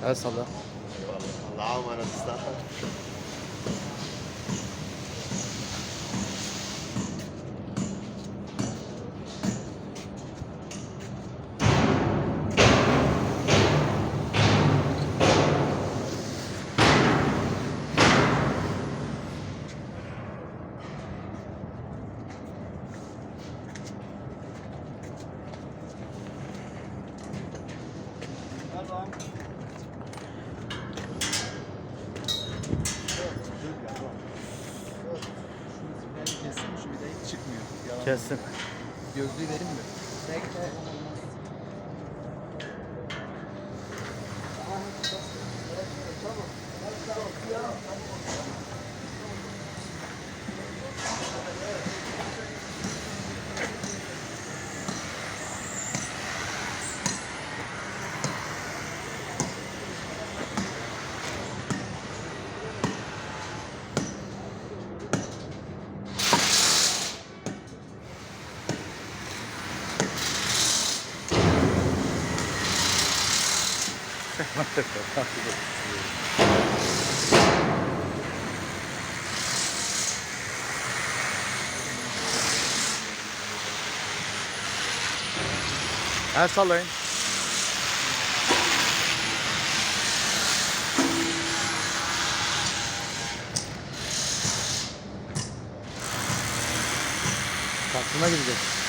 El salla. Eyvallah. Allah'a emanet usta. Tamam. Şu zibayı kessin, şu vidayı hiç çıkmıyor. Yalan. Kessin. Gözlüğü vereyim mi? Bekle. El sallayın. Taksına gidecek.